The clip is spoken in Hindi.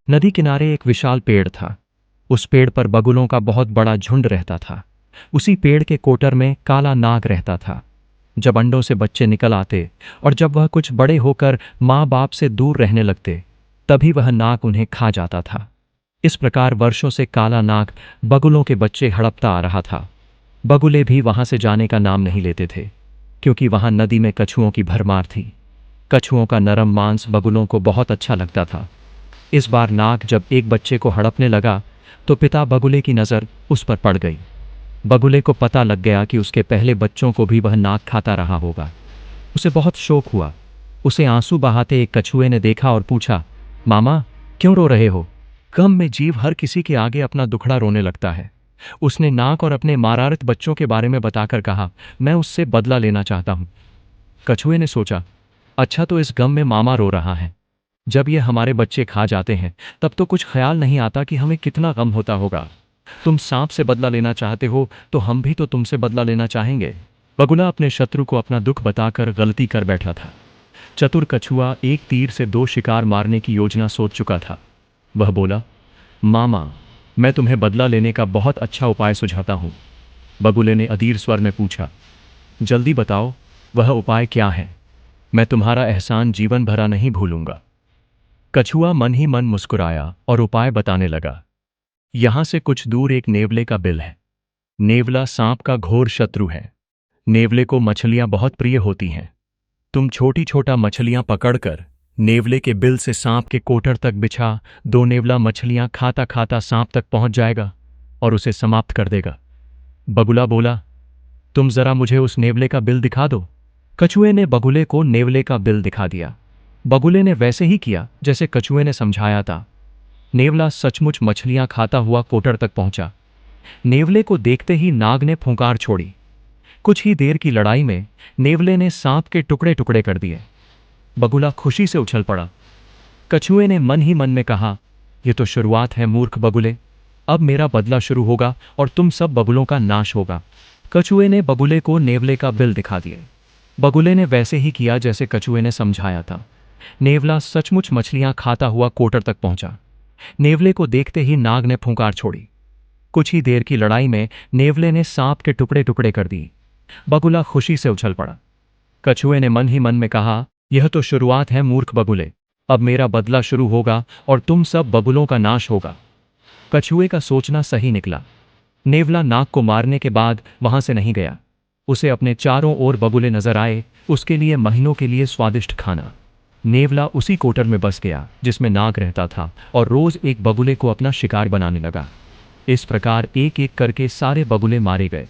नदी किनारे एक विशाल पेड़ था। उस पेड़ पर बगुलों का बहुत बड़ा झुंड रहता था। उसी पेड़ के कोटर में काला नाग रहता था। जब अंडों से बच्चे निकल आते और जब वह कुछ बड़े होकर माँ बाप से दूर रहने लगते, तभी वह नाग उन्हें खा जाता था। इस प्रकार वर्षों से काला नाग बगुलों के बच्चे हड़पता आ रहा था। बगुले भी वहां से जाने का नाम नहीं लेते थे, क्योंकि वहां नदी में कछुओं की भरमार थी। कछुओं का नरम मांस बगुलों को बहुत अच्छा लगता था। इस बार नाग जब एक बच्चे को हड़पने लगा, तो पिता बगुले की नज़र उस पर पड़ गई। बगुले को पता लग गया कि उसके पहले बच्चों को भी वह नाग खाता रहा होगा। उसे बहुत शोक हुआ। उसे आंसू बहाते एक कछुए ने देखा और पूछा, मामा, क्यों रो रहे हो? गम में जीव हर किसी के आगे अपना दुखड़ा रोने लगता है। उसने नाग और अपने मारारत बच्चों के बारे में बताकर कहा, मैं उससे बदला लेना चाहता हूं। कछुए ने सोचा, अच्छा, तो इस गम में मामा रो रहा है। जब ये हमारे बच्चे खा जाते हैं, तब तो कुछ ख्याल नहीं आता कि हमें कितना गम होता होगा। तुम सांप से बदला लेना चाहते हो, तो हम भी तो तुमसे बदला लेना चाहेंगे। बगुला अपने शत्रु को अपना दुख बताकर गलती कर बैठा था। चतुर कछुआ एक तीर से दो शिकार मारने की योजना सोच चुका था। वह बोला, मामा, मैं तुम्हें बदला लेने का बहुत अच्छा उपाय सुझाता हूँ। बगुले ने अधीर स्वर में पूछा, जल्दी बताओ, वह उपाय क्या है? मैं तुम्हारा एहसान जीवन भरा नहीं भूलूंगा। कछुआ मन ही मन मुस्कुराया और उपाय बताने लगा। यहां से कुछ दूर एक नेवले का बिल है। नेवला सांप का घोर शत्रु है। नेवले को मछलियां बहुत प्रिय होती हैं। तुम छोटी छोटा मछलियां पकड़कर नेवले के बिल से सांप के कोटर तक बिछा दो। नेवला मछलियां खाता खाता सांप तक पहुंच जाएगा और उसे समाप्त कर देगा। बगुला बोला, तुम जरा मुझे उस नेवले का बिल दिखा दो। कछुए ने बगुले को नेवले का बिल दिखा दिया। बगुले ने वैसे ही किया जैसे कछुए ने समझाया था। नेवला सचमुच मछलियां खाता हुआ कोटर तक पहुंचा। नेवले को देखते ही नाग ने फुंकार छोड़ी। कुछ ही देर की लड़ाई में नेवले ने सांप के टुकड़े टुकड़े कर दिए। बगुला खुशी से उछल पड़ा। कछुए ने मन ही मन में कहा, यह तो शुरुआत है मूर्ख बगुले। अब मेरा बदला शुरू होगा और तुम सब बगुलों का नाश होगा। कछुए ने बगुले को नेवले का बिल दिखा दिए। बगुले ने वैसे ही किया जैसे कछुए ने समझाया था। नेवला सचमुच मछलियां खाता हुआ कोटर तक पहुंचा। नेवले को देखते ही नाग ने फुंकार छोड़ी। कुछ ही देर की लड़ाई में नेवले ने सांप के टुकड़े टुकड़े कर दिए। बगुला खुशी से उछल पड़ा। कछुए ने मन ही मन में कहा, यह तो शुरुआत है मूर्ख बगुले। अब मेरा बदला शुरू होगा और तुम सब बगुलों का नाश होगा। कछुए का सोचना सही निकला। नेवला नाग को मारने के बाद वहां से नहीं गया। उसे अपने चारों ओर बगुले नजर आए, उसके लिए महीनों के लिए स्वादिष्ट खाना। नेवला उसी कोटर में बस गया जिसमें नाग रहता था और रोज एक बगुले को अपना शिकार बनाने लगा। इस प्रकार एक एक करके सारे बगुले मारे गए।